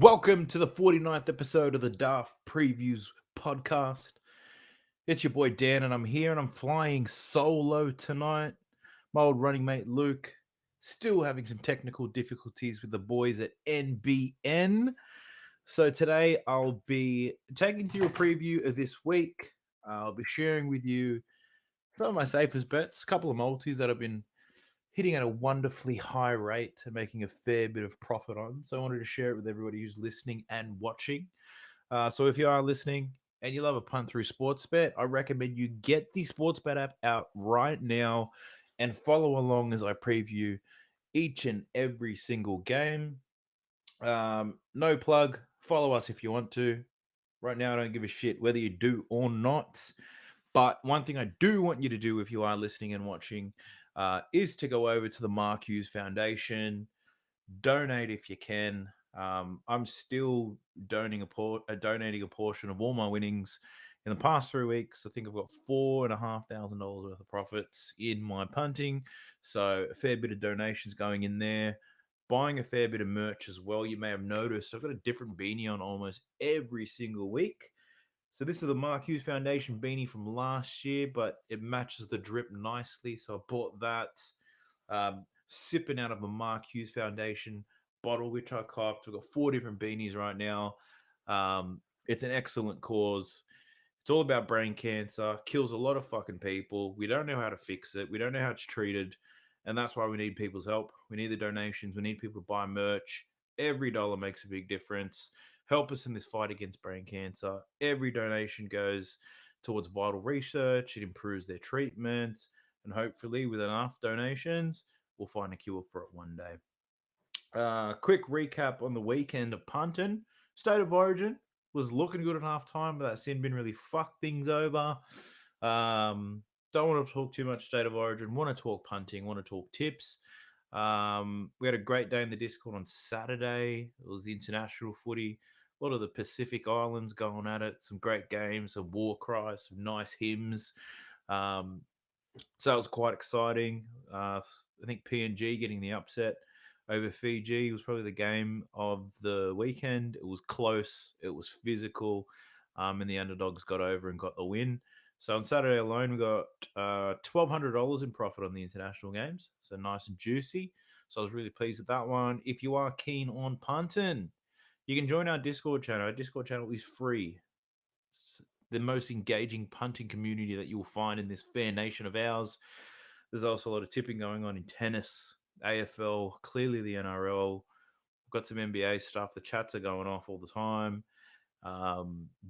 Welcome to the 49th episode of the Daft Previews podcast. It's your boy Dan, and I'm here and I'm flying solo tonight. My old running mate Luke, still having some technical difficulties with the boys at NBN. So today I'll be taking through a preview of this week. I'll be sharing with you some of my safest bets, a couple of multis that I've been hitting at a wonderfully high rate and making a fair bit of profit on. So I wanted to share it with everybody who's listening and watching. So if you are listening and you love a punt through sports bet, I recommend you get the sports bet app out right now and follow along as I preview each and every single game. No plug. Follow us if you want to. Right now, I don't give a shit whether you do or not. But one thing I do want you to do if you are listening and watching is to go over to the Mark Hughes Foundation, donate if you can. I'm still donating a portion of all my winnings in the past 3 weeks. I think I've got $4,500 worth of profits in my punting, so a fair bit of donations going in there. Buying a fair bit of merch as well. You may have noticed I've got a different beanie on almost every single week. So this is the Mark Hughes Foundation beanie from last year, but it matches the drip nicely. So I bought that. Sipping out of a Mark Hughes Foundation bottle, which I copped. We've got 4 different beanies right now. It's an excellent cause. It's all about brain cancer. Kills a lot of fucking people. We don't know how to fix it. We don't know how it's treated. And that's why we need people's help. We need the donations. We need people to buy merch. Every dollar makes a big difference. Help us in this fight against brain cancer. Every donation goes towards vital research. It improves their treatment. And hopefully, with enough donations, we'll find a cure for it one day. Quick recap on the weekend of punting. State of Origin was looking good at halftime, but that sin bin really fucked things over. Don't want to talk too much State of Origin. Want to talk punting. Want to talk tips. We had a great day in the Discord on Saturday. It was the international footy. A lot of the Pacific Islands going at it. Some great games, some war cries, some nice hymns. So it was quite exciting. I think PNG getting the upset over Fiji was probably the game of the weekend. It was close, it was physical, and the underdogs got over and got the win. So on Saturday alone, we got $1,200 in profit on the international games. So nice and juicy. So I was really pleased with that one. If you are keen on punting, you can join our Discord channel. Our Discord channel is free. It's the most engaging punting community that you will find in this fair nation of ours. There's also a lot of tipping going on in tennis, AFL, clearly the NRL. We've got some NBA stuff. The chats are going off all the time.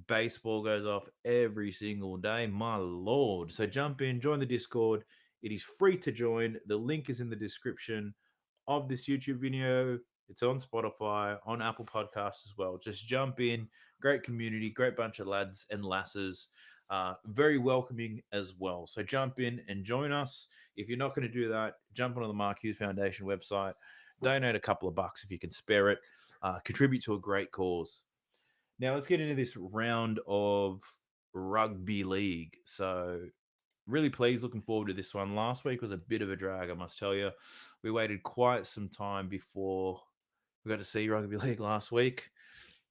Baseball goes off every single day. My lord. So jump in, join the Discord. It is free to join. The link is in the description of this YouTube video. It's on Spotify, on Apple Podcasts as well. Just jump in. Great community, great bunch of lads and lasses. Very welcoming as well. So jump in and join us. If you're not going to do that, jump onto the Mark Hughes Foundation website. Donate a couple of bucks if you can spare it. Contribute to a great cause. Now let's get into this round of rugby league. So really pleased, looking forward to this one. Last week was a bit of a drag, I must tell you. We waited quite some time before we got to see rugby league last week.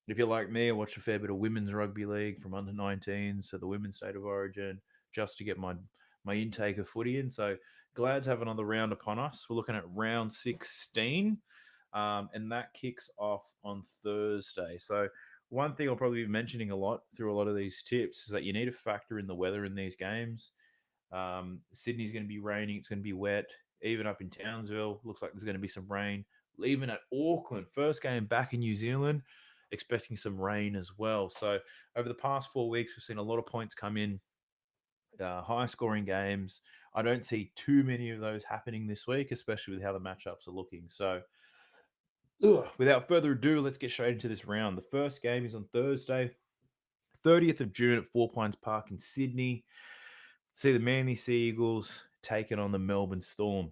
If you're like me, I watched a fair bit of women's rugby league from under 19s to the women's state of origin just to get my intake of footy in. So glad to have another round upon us. We're looking at round 16, and that kicks off on Thursday. So one thing I'll probably be mentioning a lot through a lot of these tips is that you need to factor in the weather in these games. Sydney's going to be raining. It's going to be wet. Even up in Townsville, looks like there's going to be some rain. Even at Auckland, first game back in New Zealand, expecting some rain as well. So over the past 4 weeks, we've seen a lot of points come in, high scoring games. I don't see too many of those happening this week, especially with how the matchups are looking. So without further ado, let's get straight into this round. The first game is on Thursday, 30th of June at Four Pines Park in Sydney. See the Manly Sea Eagles taking on the Melbourne Storm.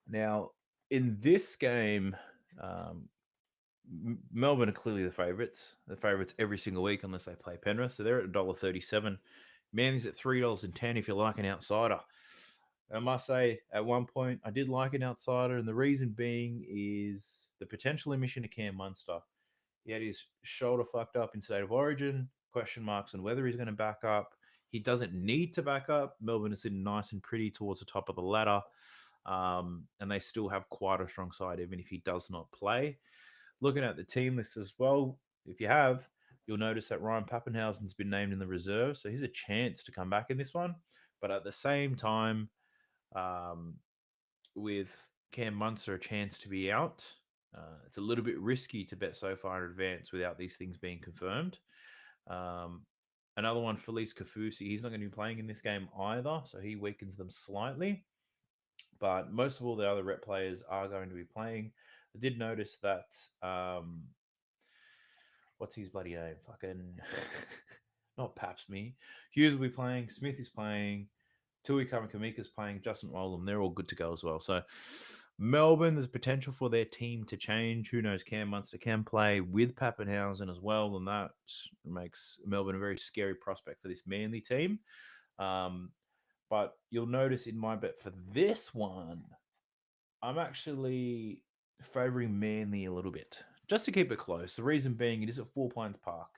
Now, in this game, Melbourne are clearly the favourites. The favourites every single week unless they play Penrith. So they're at $1.37. Manly's at $3.10 if you like an outsider. I must say, at one point, I did like an outsider, and the reason being is the potential emission of Cam Munster. He had his shoulder fucked up in State of Origin. Question marks on whether he's going to back up. He doesn't need to back up. Melbourne is sitting nice and pretty towards the top of the ladder. And they still have quite a strong side, even if he does not play. Looking at the team list as well, if you have, you'll notice that Ryan Pappenhausen's been named in the reserve. So he's a chance to come back in this one. But at the same time, um, with Cam Munster a chance to be out, it's a little bit risky to bet so far in advance without these things being confirmed. Um, another one, Felice Kafusi, he's not going to be playing in this game either, so he weakens them slightly. But most of all the other rep players are going to be playing. I did notice that what's his bloody name? Fucking not Paps me. Hughes will be playing. Smith is playing. Tui Kamikamika's playing. Justin Rollum. They're all good to go as well. So Melbourne, there's potential for their team to change. Who knows? Cam Munster can play with Pappenhausen as well, and that makes Melbourne a very scary prospect for this Manly team. Um, but you'll notice in my bet for this one, I'm actually favouring Manly a little bit, just to keep it close. The reason being, it is at 4 Pines Park.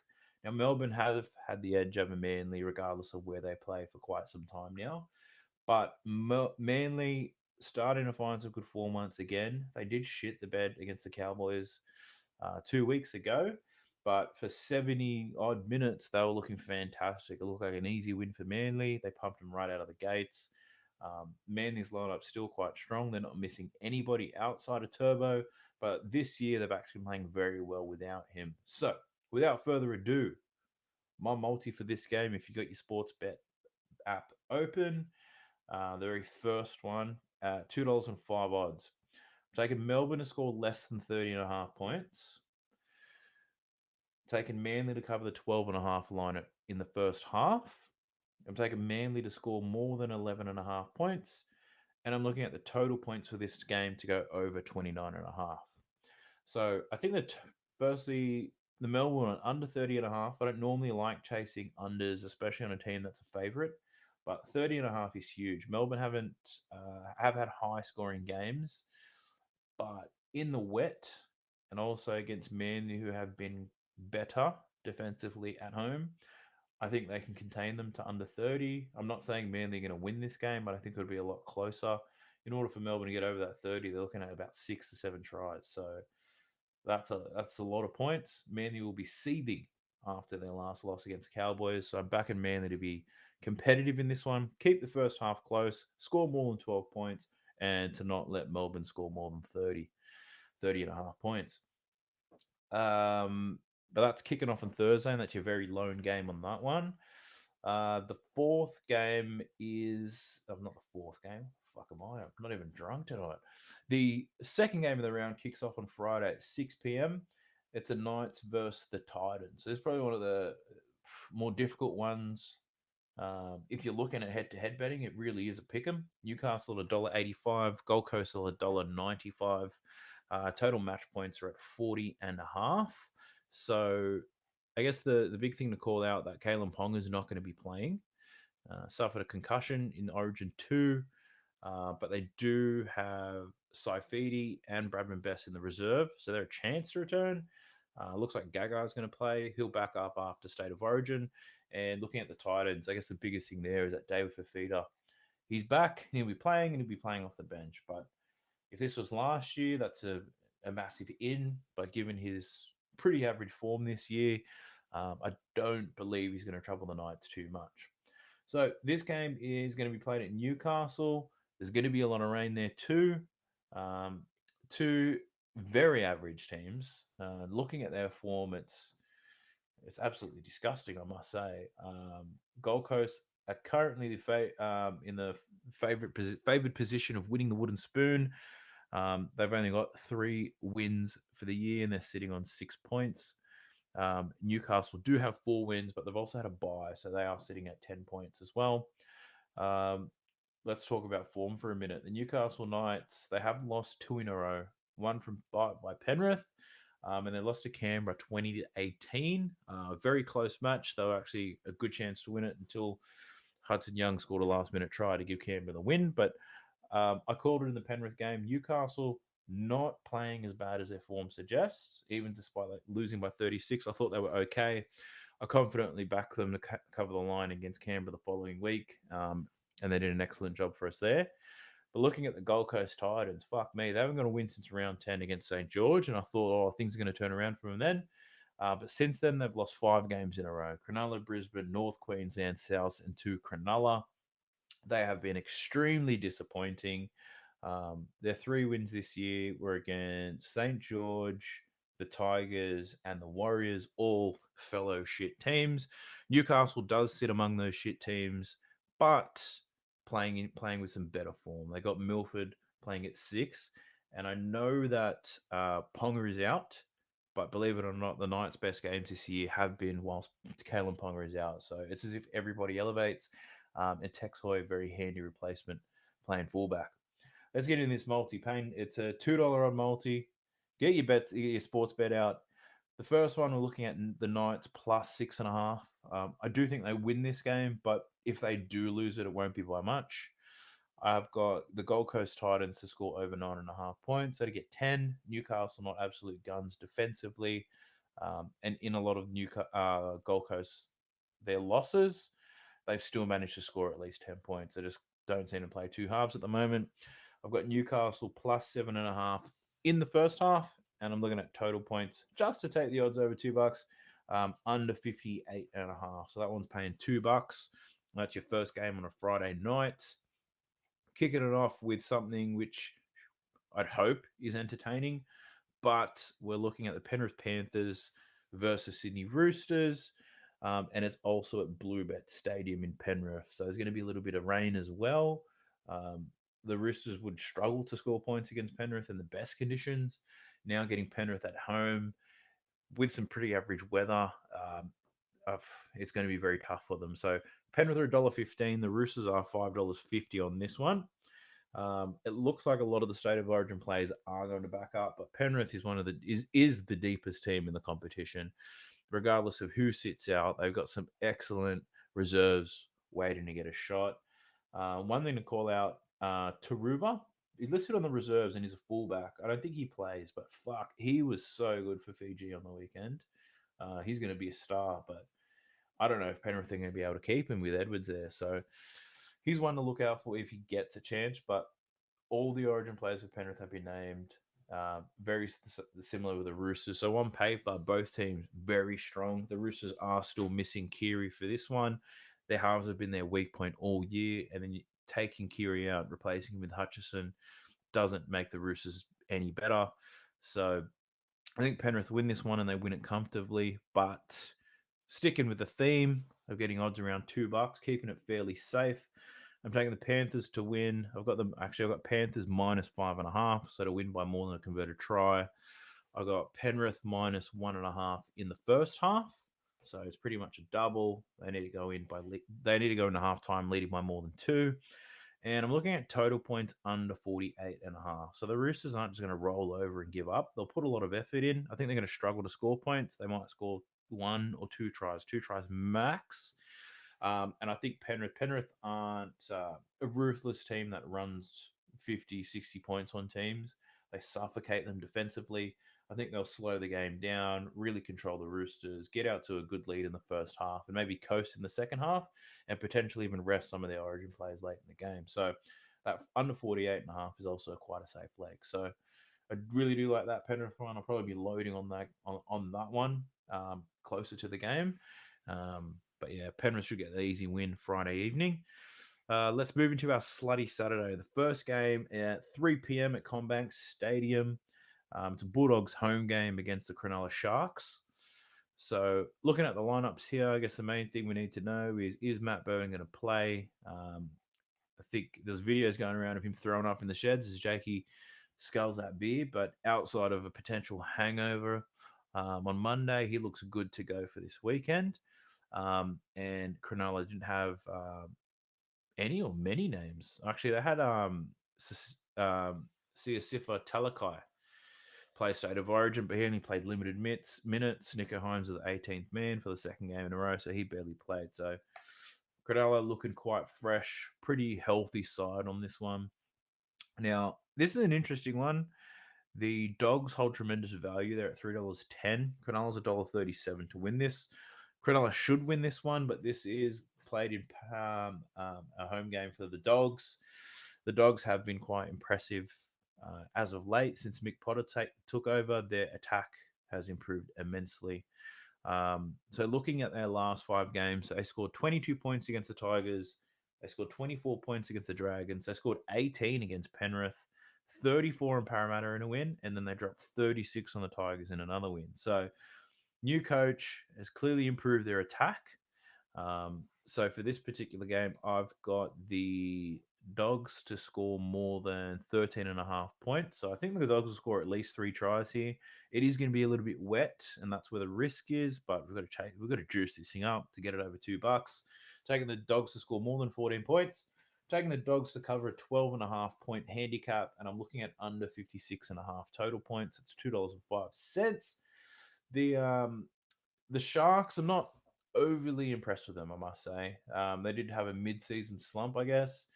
Now, Melbourne have had the edge over Manly, regardless of where they play for quite some time now. But Manly starting to find some good form once again. They did shit the bed against the Cowboys 2 weeks ago, but for 70 odd minutes, they were looking fantastic. It looked like an easy win for Manly. They pumped them right out of the gates. Manly's lineup still quite strong. They're not missing anybody outside of Turbo, but this year they've actually been playing very well without him. So, without further ado, my multi for this game, if you got your sports bet app open, the very first one, $2.05 odds. I'm taking Melbourne to score less than 30.5 points. Taking Manly to cover the 12.5 line in the first half. I'm taking Manly to score more than 11.5 points. And I'm looking at the total points for this game to go over 29.5. So I think that, firstly, the Melbourne under 30.5. I don't normally like chasing unders, especially on a team that's a favourite. But 30.5 is huge. Melbourne have had high scoring games, but in the wet and also against Manly, who have been better defensively at home, I think they can contain them to under 30. I'm not saying Manly are going to win this game, but I think it'll be a lot closer. In order for Melbourne to get over that 30, they're looking at about 6 to 7 tries. So that's a lot of points. Manly will be seething after their last loss against Cowboys. So I'm backing Manly to be competitive in this one. Keep the first half close, score more than 12 points, and to not let Melbourne score more than 30.5 points. But that's kicking off on Thursday, and that's your very lone game on that one. The fourth game is not the fourth game. Fuck am I? I'm not even drunk tonight. The second game of the round kicks off on Friday at 6 p.m. It's a Knights versus the Titans. So it's probably one of the more difficult ones. If you're looking at head-to-head betting, it really is a pick 'em. Newcastle at $1.85, Gold Coast at $1.95. Total match points are at 40.5. So I guess the big thing to call out that Kalen Pong is not going to be playing. Suffered a concussion in Origin 2, but they do have Saifidi and Bradman Best in the reserve, so they're a chance to return. Looks like Gaga is going to play. He'll back up after State of Origin. And looking at the Titans, I guess the biggest thing there is that David Fafita, he's back and he'll be playing and he'll be playing off the bench. But if this was last year, that's a massive in. But given his pretty average form this year, I don't believe he's going to trouble the Knights too much. So this game is going to be played at Newcastle. There's going to be a lot of rain there too. Two very average teams. Looking at their form, it's absolutely disgusting, I must say. Gold Coast are currently in the favored position of winning the wooden spoon. They've only got 3 wins for the year, and they're sitting on 6 points. Newcastle do have 4 wins, but they've also had a bye, so they are sitting at 10 points as well. Let's talk about form for a minute. The Newcastle Knights, they have lost 2 in a row. One by Penrith, and they lost to Canberra 20-18. Very close match. They were actually a good chance to win it until Hudson Young scored a last-minute try to give Canberra the win. But I called it in the Penrith game. Newcastle not playing as bad as their form suggests, even despite like losing by 36. I thought they were okay. I confidently backed them to cover the line against Canberra the following week, and they did an excellent job for us there. But looking at the Gold Coast Titans, fuck me, they haven't got a win since round 10 against St. George, and I thought, oh, things are going to turn around for them then. But since then, they've lost 5 games in a row. Cronulla, Brisbane, North Queensland, South, and 2 Cronulla. They have been extremely disappointing. Their 3 wins this year were against St. George, the Tigers, and the Warriors, all fellow shit teams. Newcastle does sit among those shit teams, but playing with some better form. They got Milford playing at 6, and I know that Ponga is out, but believe it or not, the Knights' best games this year have been whilst Kalen Ponga is out. So it's as if everybody elevates, and Tex Hoy, very handy replacement playing fullback. Let's get in this multi pain. It's a $2 on multi. Get your bets, get your sports bet out. The first one, we're looking at the Knights plus 6.5. I do think they win this game, but if they do lose it, it won't be by much. I've got the Gold Coast Titans to score over 9.5 points. So to get 10, Newcastle not absolute guns defensively. And in a lot of Gold Coast, their losses, they've still managed to score at least 10 points. They just don't seem to play two halves at the moment. I've got Newcastle plus 7.5 in the first half, and I'm looking at total points just to take the odds over $2, under 58.5. So that one's paying $2. That's your first game on a Friday night. Kicking it off with something which I'd hope is entertaining, but we're looking at the Penrith Panthers versus Sydney Roosters. And it's also at Bluebet Stadium in Penrith. So there's going to be a little bit of rain as well. Um, the Roosters would struggle to score points against Penrith in the best conditions. Now getting Penrith at home with some pretty average weather, it's going to be very tough for them. So Penrith are $1.15. The Roosters are $5.50 on this one. It looks like a lot of the state of origin players are going to back up, but Penrith is is the deepest team in the competition. Regardless of who sits out, they've got some excellent reserves waiting to get a shot. One thing to call out, Taruva, he's listed on the reserves and he's a fullback. I don't think he plays, but fuck, he was so good for Fiji on the weekend. He's going to be a star, but I don't know if Penrith are going to be able to keep him with Edwards there. So he's one to look out for if he gets a chance. But all the Origin players for Penrith have been named. Very similar with the Roosters. So on paper, both teams very strong. The Roosters are still missing Kiri for this one. Their halves have been their weak point all year, and then taking Kiri out, replacing him with Hutchison, doesn't make the Roosters any better. So I think Penrith win this one and they win it comfortably. But sticking with the theme of getting odds around $2, keeping it fairly safe. I'm taking the Panthers to win. I've got Panthers minus 5.5, so to win by more than a converted try. I got Penrith minus 1.5 in the first half, so it's pretty much a double. They need to go in halftime, leading by more than 2. And I'm looking at total points under 48.5. So the Roosters aren't just going to roll over and give up. They'll put a lot of effort in. I think they're going to struggle to score points. They might score 2 tries max. And I think Penrith aren't a ruthless team that runs 50, 60 points on teams. They suffocate them defensively. I think they'll slow the game down, really control the Roosters, get out to a good lead in the first half, and maybe coast in the second half, and potentially even rest some of their origin players late in the game. So that under 48.5 is also quite a safe leg. So I really do like that Penrith one. I'll probably be loading on that one closer to the game. But yeah, Penrith should get the easy win Friday evening. Let's move into our slutty Saturday. The first game at 3 p.m. at CommBank Stadium. It's a Bulldogs home game against the Cronulla Sharks. So looking at the lineups here, I guess the main thing we need to know is Matt Burton going to play? I think there's videos going around of him throwing up in the sheds as Jakey sculls that beer, but outside of a potential hangover on Monday, he looks good to go for this weekend. And Cronulla didn't have any or many names. Actually, they had Siosifa Talakai play State of Origin, but he only played limited minutes. Nico Hines was the 18th man for the second game in a row, so he barely played. So Cronulla looking quite fresh, pretty healthy side on this one. Now, this is an interesting one. The dogs hold tremendous value. They're at $3.10. Cronulla's $1.37 to win this. Cronulla should win this one, but this is played in a home game for the dogs. The dogs have been quite impressive as of late since Mick Potter took over. Their attack has improved immensely. So looking at their last 5 games, they scored 22 points against the Tigers. They scored 24 points against the Dragons. They scored 18 against Penrith, 34 in Parramatta in a win, and then they dropped 36 on the Tigers in another win. So new coach has clearly improved their attack. So for this particular game, I've got the Dogs to score more than 13 and a half points. So I think the Dogs will score at least 3 tries here. It is going to be a little bit wet, and that's where the risk is. But we've got to juice this thing up to get it over $2. Taking the Dogs to score more than 14 points. Taking the Dogs to cover a 12.5 point handicap, and I'm looking at under 56.5 total points. It's $2.05. The Sharks, I'm not overly impressed with them, I must say. They did have a mid-season slump, I guess.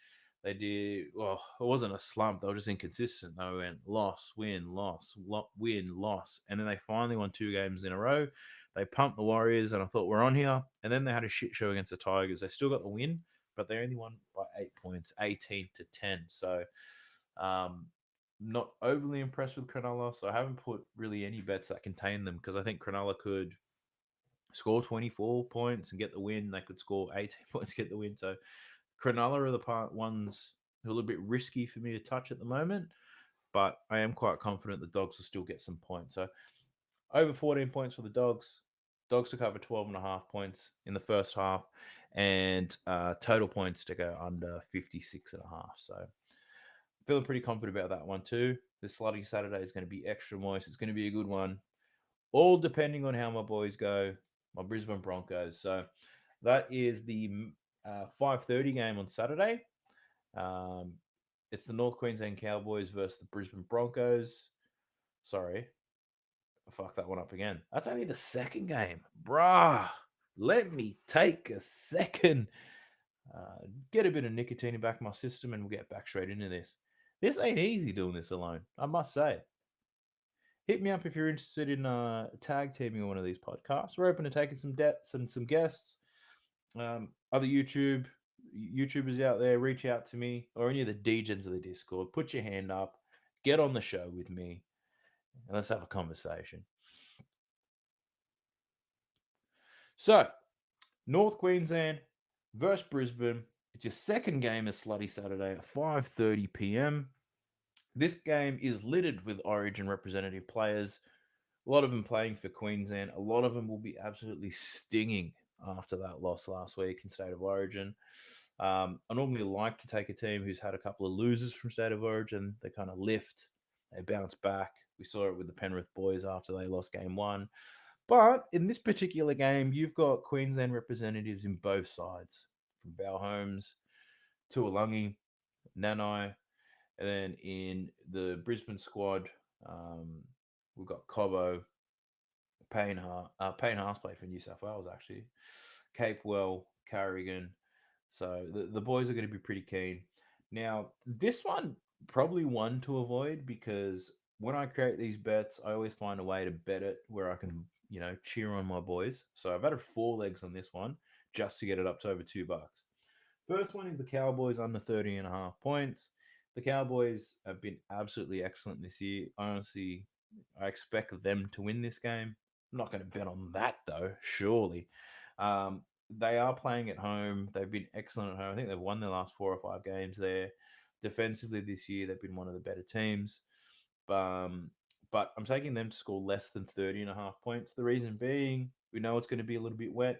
They did well. It wasn't a slump. They were just inconsistent. They went loss, win, loss, win, loss, and then they finally won 2 games in a row. They pumped the Warriors, and I thought we're on here. And then they had a shit show against the Tigers. They still got the win, but they only won by 8 points, 18-10. So, not overly impressed with Cronulla. So I haven't put really any bets that contain them because I think Cronulla could score 24 points and get the win. They could score 18 points, get the win. So Cronulla are the ones who are a little bit risky for me to touch at the moment, but I am quite confident the Dogs will still get some points. So over 14 points for the Dogs. Dogs to cover 12.5 points in the first half, and total points to go under 56.5. So feeling pretty confident about that one too. This slutty Saturday is going to be extra moist. It's going to be a good one, all depending on how my boys go, my Brisbane Broncos. So that is the 5:30 game on Saturday. Um, it's the North Queensland Cowboys versus the Brisbane Broncos. Sorry, I fucked that one up again. That's only the second game, bruh. Let me take a second, get a bit of nicotine back in my system, and we'll get back straight into this. This ain't easy doing this alone, I must say. Hit me up if you're interested in tag teaming on one of these podcasts. We're open to taking some debts and some guests. Other YouTubers out there, reach out to me or any of the DJs of the Discord. Put your hand up, get on the show with me, and let's have a conversation. So, North Queensland versus Brisbane. It's your second game of Slutty Saturday at 5:30 p.m. This game is littered with Origin representative players. A lot of them playing for Queensland. A lot of them will be absolutely stinging after that loss last week in State of Origin. I normally like to take a team who's had a couple of losers from State of Origin. They kind of lift, they bounce back. We saw it with the Penrith boys after they lost game 1. But in this particular game, you've got Queensland representatives in both sides, from Val Holmes to Alungi, Nanai, and then in the Brisbane squad, we've got Cobbo, Payne Haas played for New South Wales, actually. Capewell, Carrigan. So the boys are going to be pretty keen. Now, this one, probably one to avoid because when I create these bets, I always find a way to bet it where I can, cheer on my boys. So I've added 4 legs on this one just to get it up to over $2. First one is the Cowboys under 30.5 points. The Cowboys have been absolutely excellent this year. Honestly, I expect them to win this game. I'm not going to bet on that though, surely. They are playing at home. They've been excellent at home. I think they've won their last 4 or 5 games there. Defensively this year, they've been one of the better teams. But I'm taking them to score less than 30.5 points. The reason being, we know it's going to be a little bit wet.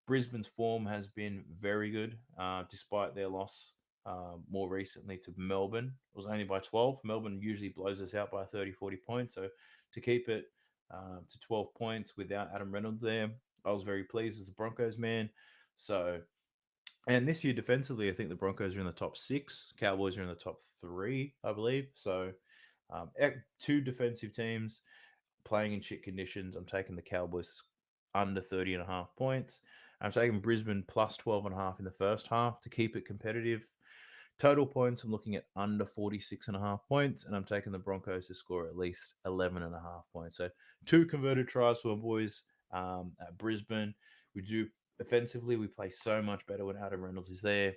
Brisbane's form has been very good, despite their loss more recently to Melbourne. It was only by 12. Melbourne usually blows us out by 30, 40 points. So to keep it to 12 points without Adam Reynolds there, I was very pleased as a Broncos man. So, and this year defensively, I think the Broncos are in the top 6. Cowboys are in the top 3, I believe. So 2 defensive teams playing in shit conditions. I'm taking the Cowboys under 30.5 points. I'm taking Brisbane plus 12.5 in the first half to keep it competitive. Total points, I'm looking at under 46.5 points, and I'm taking the Broncos to score at least 11.5 points. So 2 converted tries for my boys at Brisbane. We do offensively, we play so much better when Adam Reynolds is there.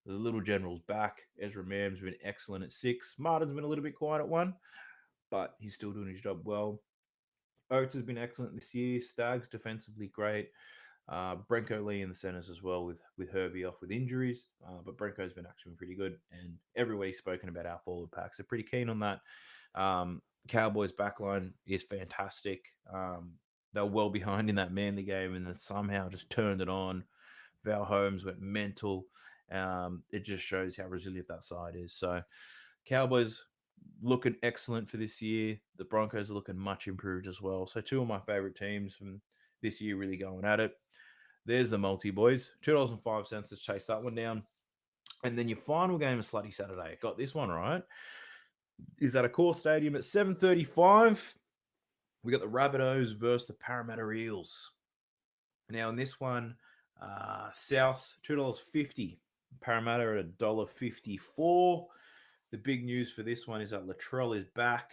The little general's back. Ezra Mam's been excellent at 6. Martin's been a little bit quiet at 1, but he's still doing his job well. Oates has been excellent this year. Staggs defensively great. Brenko Lee in the centers as well with Herbie off with injuries. But Brenko's been actually pretty good. And everybody's spoken about our forward packs. They're pretty keen on that. Cowboys backline is fantastic. They're well behind in that Manly game and then somehow just turned it on. Val Holmes went mental. It just shows how resilient that side is. So Cowboys looking excellent for this year. The Broncos are looking much improved as well. So 2 of my favorite teams from this year really going at it. There's the multi, boys. $2.05. Let's chase that one down. And then your final game of Slutty Saturday. Got this one right. Is at a core stadium at 7:35. We got the Rabbitohs versus the Parramatta Eels. Now in this one, Souths $2.50. Parramatta at $1.54. The big news for this one is that Latrell is back.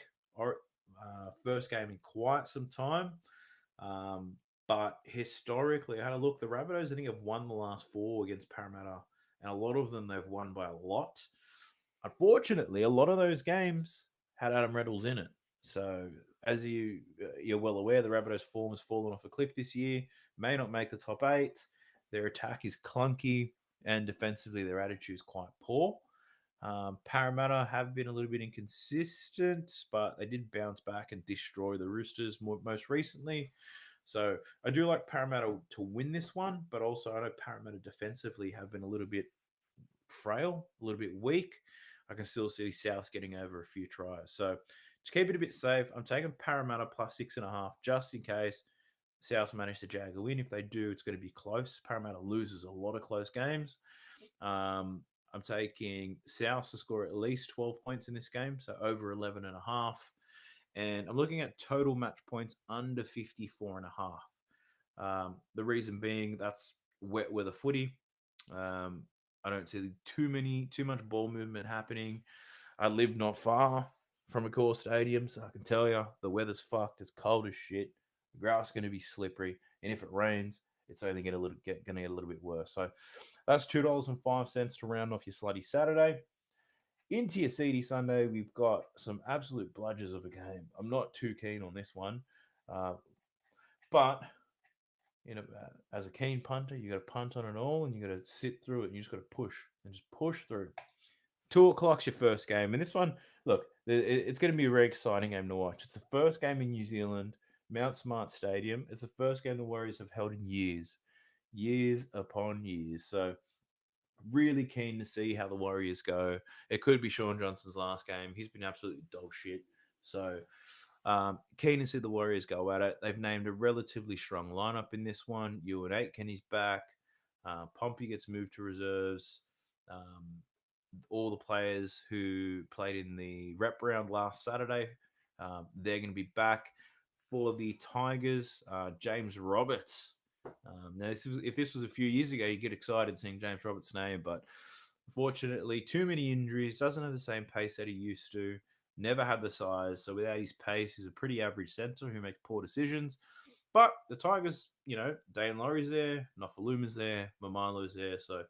First game in quite some time. But historically, I had a look. The Rabbitohs, I think, have won the last 4 against Parramatta, and a lot of them they've won by a lot. Unfortunately, a lot of those games had Adam Reynolds in it. So, as you're well aware, the Rabbitohs' form has fallen off a cliff this year. May not make the top 8. Their attack is clunky, and defensively, their attitude is quite poor. Parramatta have been a little bit inconsistent, but they did bounce back and destroy the Roosters most recently. So I do like Parramatta to win this one, but also I know Parramatta defensively have been a little bit frail, a little bit weak. I can still see South getting over a few tries. So to keep it a bit safe, I'm taking Parramatta plus 6.5 just in case South manage to jag a win. If they do, it's going to be close. Parramatta loses a lot of close games. I'm taking South to score at least 12 points in this game, so over 11.5. And I'm looking at total match points under 54.5. The reason being that's wet weather footy. I don't see too much ball movement happening. I live not far from a core stadium, so I can tell you the weather's fucked. It's cold as shit. The grass is going to be slippery, and if it rains, it's only going to get a little bit worse. So that's $2.05 to round off your slutty Saturday. Into your seedy Sunday, we've got some absolute bludgers of a game. I'm not too keen on this one, but as a keen punter, you got to punt on it all, and you got to sit through it, and you just got to push and just push through. 2:00's your first game, and this one, look, it's going to be a very exciting game to watch. It's the first game in New Zealand, Mount Smart Stadium. It's the first game the Warriors have held in years upon years. So really keen to see how the Warriors go. It could be Sean Johnson's last game. He's been absolutely dog shit. So keen to see the Warriors go at it. They've named a relatively strong lineup in this one. Ewan Aitken's back. Pompey gets moved to reserves. All the players who played in the rep round last Saturday, they're going to be back. For the Tigers, James Roberts. Now, if this was a few years ago, you get excited seeing James Roberts' name, but unfortunately, too many injuries, doesn't have the same pace that he used to, never had the size. So without his pace, he's a pretty average centre who makes poor decisions. But the Tigers, Dane Laurie's there, Nofaluma's there, Mamailo's there. So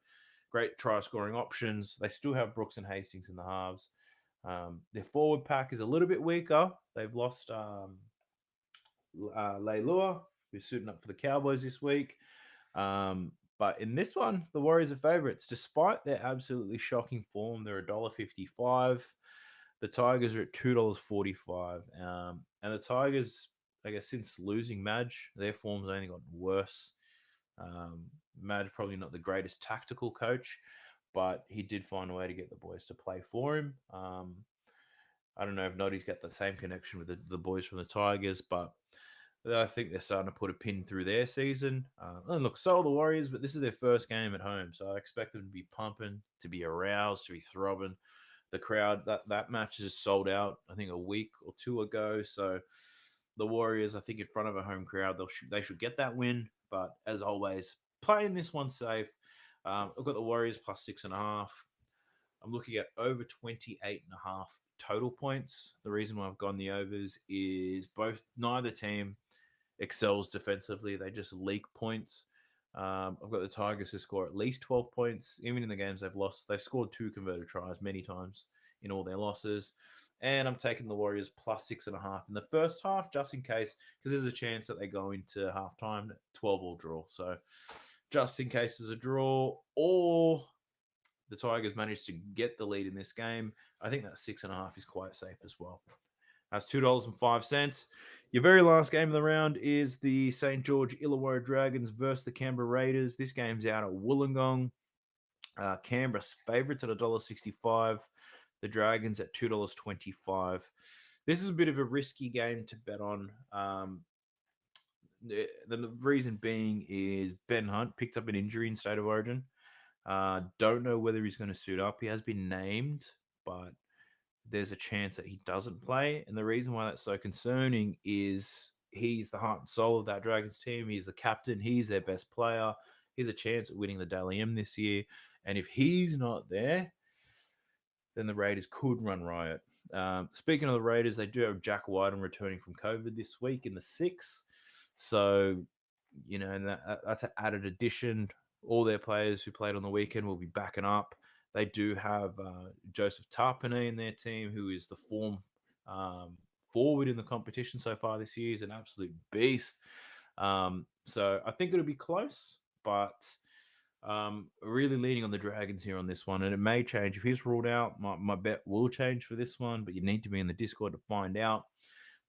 great try scoring options. They still have Brooks and Hastings in the halves. Their forward pack is a little bit weaker. They've lost Leilua, who's suiting up for the Cowboys this week. But in this one, the Warriors are favourites. Despite their absolutely shocking form, they're $1.55. The Tigers are at $2.45. And the Tigers, I guess, since losing Madge, their form's only gotten worse. Madge probably not the greatest tactical coach, but he did find a way to get the boys to play for him. I don't know if Noddy's got the same connection with the boys from the Tigers, but I think they're starting to put a pin through their season. And look, so are the Warriors, but this is their first game at home, so I expect them to be pumping, to be aroused, to be throbbing. The crowd, that match is sold out, I think, a week or 2 ago. So the Warriors, I think, in front of a home crowd, they should get that win. But as always, playing this one safe. I've got the Warriors plus 6.5. I'm looking at over 28.5 total points. The reason why I've gone the overs is neither team excels defensively. They just leak points. I've got the Tigers to score at least 12 points. Even in the games they've lost, they've scored 2 converted tries many times in all their losses. And I'm taking the Warriors plus 6.5 in the first half, just in case, because there's a chance that they go into halftime 12-all draw. So just in case there's a draw or the Tigers manage to get the lead in this game, I think that 6.5 is quite safe as well. That's $2.05. Your very last game of the round is the St. George Illawarra Dragons versus the Canberra Raiders. This game's out at Wollongong. Canberra's favourites at $1.65. The Dragons at $2.25. This is a bit of a risky game to bet on. The reason being is Ben Hunt picked up an injury in State of Origin. Don't know whether he's going to suit up. He has been named, but there's a chance that he doesn't play. And the reason why that's so concerning is he's the heart and soul of that Dragons team. He's the captain. He's their best player. He's a chance at winning the Dally M this year. And if he's not there, then the Raiders could run riot. Speaking of the Raiders, they do have Jack Whiten returning from COVID this week in the 6th. So, that's an added addition. All their players who played on the weekend will be backing up. They do have Joseph Tarpanay in their team, who is the form forward in the competition so far this year. He's an absolute beast. So I think it'll be close, but really leaning on the Dragons here on this one. And it may change. If he's ruled out, my bet will change for this one, but you need to be in the Discord to find out.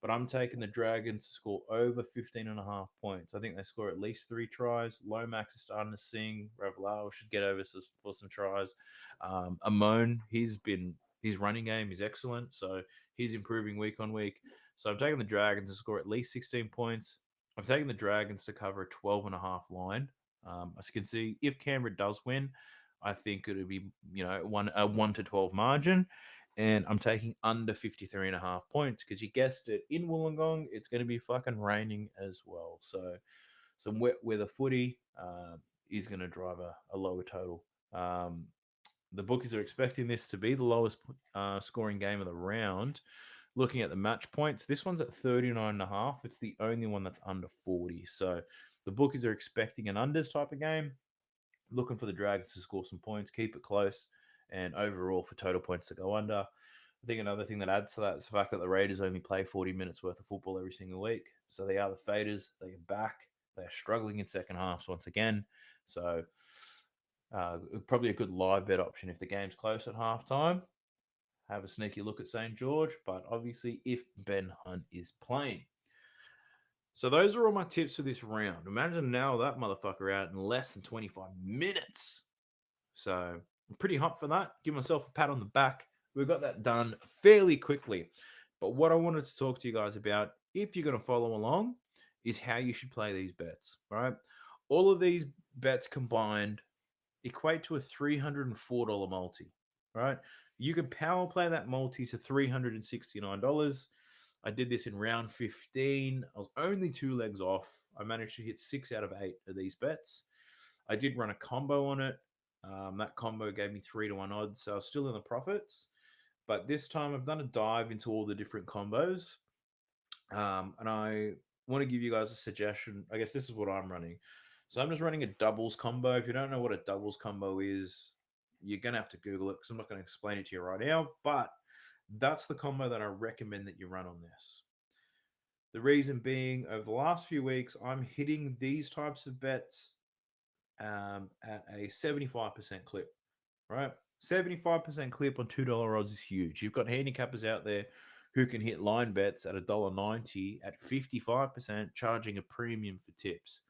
But I'm taking the Dragons to score over 15.5 points. I think they score at least 3 tries. Lomax is starting to sing. Ravalawa should get over for some tries. Amon, his running game is excellent. So he's improving week on week. So I'm taking the Dragons to score at least 16 points. I'm taking the Dragons to cover a 12.5 line. As you can see, if Canberra does win, I think it would be, a 1 to 12 margin. And I'm taking under 53.5 points because you guessed it, in Wollongong, it's going to be fucking raining as well. So some wet weather footy is going to drive a lower total. The bookies are expecting this to be the lowest scoring game of the round. Looking at the match points, this one's at 39.5. It's the only one that's under 40. So the bookies are expecting an unders type of game. Looking for the Dragons to score some points, keep it close, and overall for total points to go under. I think another thing that adds to that is the fact that the Raiders only play 40 minutes worth of football every single week. So they are the faders. They are back. They are struggling in second halves once again. So probably a good live bet option if the game's close at halftime. Have a sneaky look at St. George, but obviously if Ben Hunt is playing. So those are all my tips for this round. Imagine now that motherfucker out in less than 25 minutes. So I'm pretty hot for that. Give myself a pat on the back. We got that done fairly quickly. But what I wanted to talk to you guys about, if you're going to follow along, is how you should play these bets, right? All of these bets combined equate to a $304 multi, right? You can power play that multi to $369. I did this in round 15. I was only 2 legs off. I managed to hit 6 out of 8 of these bets. I did run a combo on it. That combo gave me 3-1 odds, so I was still in the profits. But this time I've done a dive into all the different combos. And I want to give you guys a suggestion. I guess this is what I'm running. So I'm just running a doubles combo. If you don't know what a doubles combo is, you're going to have to Google it because I'm not going to explain it to you right now. But that's the combo that I recommend that you run on this. The reason being, over the last few weeks, I'm hitting these types of bets at a 75% clip, right? 75% clip on $2 odds is huge. You've got handicappers out there who can hit line bets at $1.90 at 55%, charging a premium for tips.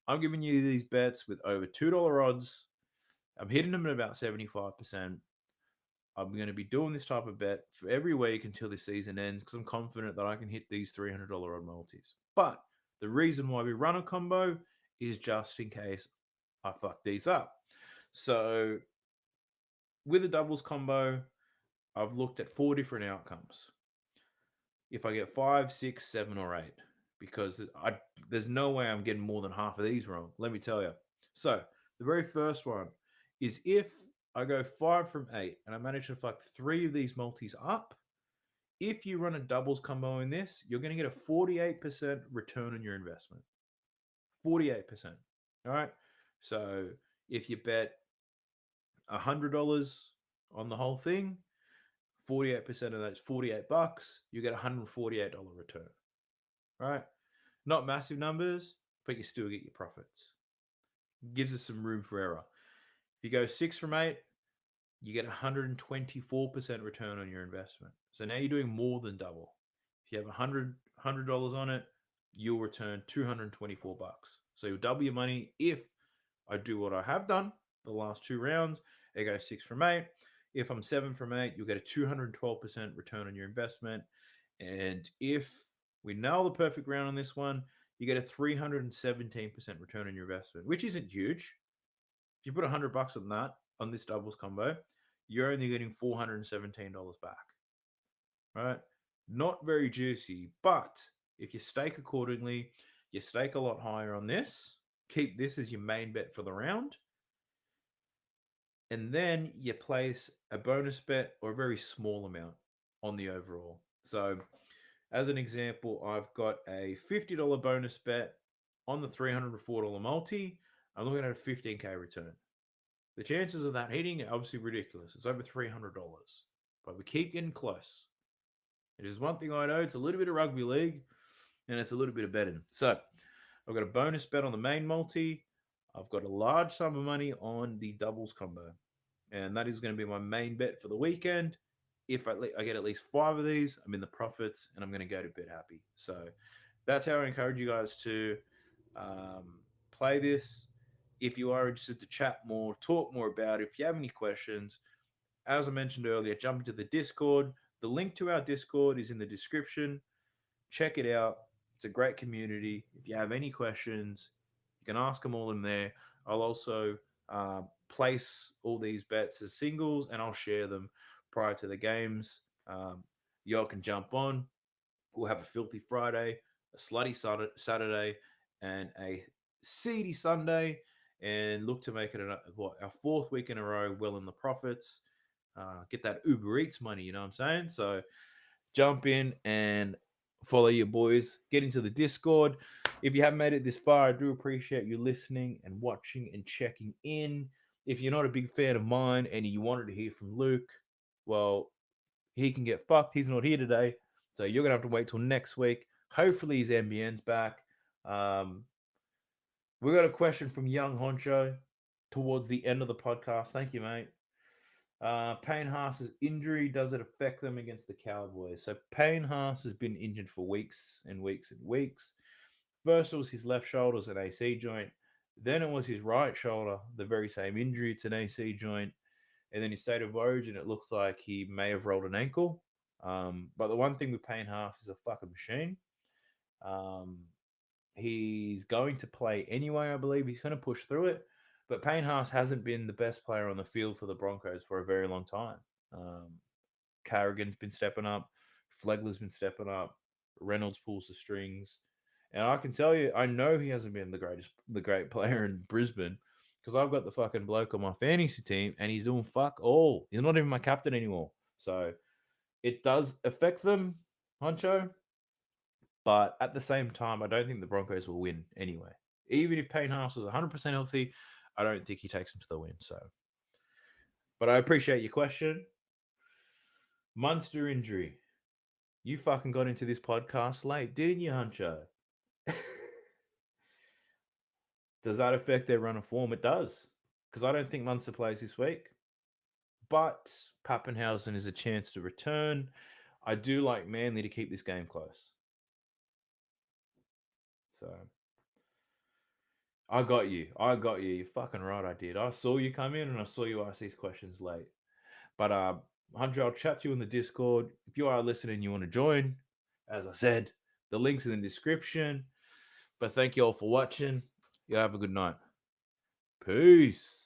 I'm giving you these bets with over $2 odds. I'm hitting them at about 75%. I'm going to be doing this type of bet for every week until the season ends because I'm confident that I can hit these $300 odd multis. But the reason why we run a combo is just in case I fuck these up. So with a doubles combo, I've looked at 4 different outcomes. If I get 5, 6, 7, or 8, because there's no way I'm getting more than half of these wrong, let me tell you. So the very first one is if I go 5 from 8, and I manage to fuck 3 of these multis up. If you run a doubles combo in this, you're going to get a 48% return on your investment. 48%. All right. So if you bet $100 on the whole thing, 48% of that's $48, you get a $148 return. Right? Not massive numbers, but you still get your profits. Gives us some room for error. If you go 6 from 8, you get 124% return on your investment. So now you're doing more than double. If you have $100 on it, you'll return $224. So you'll double your money if I do what I have done the last 2 rounds. I go 6 from 8. If I'm 7 from 8, you'll get a 212% return on your investment. And if we nail the perfect round on this one, you get a 317% return on your investment, which isn't huge. If you put $100 on that, on this doubles combo, you're only getting $417 back. Right? Not very juicy, but if you stake accordingly, you stake a lot higher on this. Keep this as your main bet for the round. And then you place a bonus bet or a very small amount on the overall. So, as an example, I've got a $50 bonus bet on the $304 multi. I'm looking at a 15K return. The chances of that hitting are obviously ridiculous. It's over $300, but we keep getting close. It is one thing I know. It's a little bit of rugby league, and it's a little bit of betting. So I've got a bonus bet on the main multi. I've got a large sum of money on the doubles combo, and that is going to be my main bet for the weekend. If I get at least 5 of these, I'm in the profits, and I'm going to go to bed happy. So that's how I encourage you guys to play this. If you are interested to chat more, talk more about it, if you have any questions, as I mentioned earlier, jump into the Discord. The link to our Discord is in the description. Check it out. It's a great community. If you have any questions, you can ask them all in there. I'll also place all these bets as singles, and I'll share them prior to the games. Y'all can jump on. We'll have a filthy Friday, a slutty Saturday, and a seedy Sunday, and look to make it our 4th week in a row well in the profits. Get that Uber Eats money, you know what I'm saying? So jump in and follow your boys. Get into the Discord. If you haven't made it this far, I do appreciate you listening and watching and checking in. If you're not a big fan of mine and you wanted to hear from Luke, well, he can get fucked. He's not here today. So you're going to have to wait till next week. Hopefully his NBN's back. We got a question from Young Honcho towards the end of the podcast. Thank you, mate. Payne Haas's injury, does it affect them against the Cowboys? So Payne Haas has been injured for weeks and weeks and weeks. First it was his left shoulder, was an AC joint. Then it was his right shoulder, the very same injury, it's an AC joint. And then his state of origin, it looks like he may have rolled an ankle. But the one thing with Payne Haas is a fucking machine. He's going to play anyway, I believe. He's going to push through it. But Payne Haas hasn't been the best player on the field for the Broncos for a very long time. Carrigan's been stepping up. Flegler's been stepping up. Reynolds pulls the strings. And I can tell you, I know he hasn't been the great player in Brisbane because I've got the fucking bloke on my fantasy team and he's doing fuck all. He's not even my captain anymore. So it does affect them, Honcho. But at the same time, I don't think the Broncos will win anyway. Even if Payne Haas was 100% healthy, I don't think he takes them to the win. So, but I appreciate your question. Munster injury. You fucking got into this podcast late, didn't you, Huncho? Does that affect their run of form? It does. Because I don't think Munster plays this week. But Pappenhausen is a chance to return. I do like Manly to keep this game close. So I got you. You're fucking right, I did. I saw you come in and I saw you ask these questions late. But Hunter, I'll chat to you in the Discord. If you are listening and you want to join, as I said, the link's in the description. But thank you all for watching. You have a good night. Peace.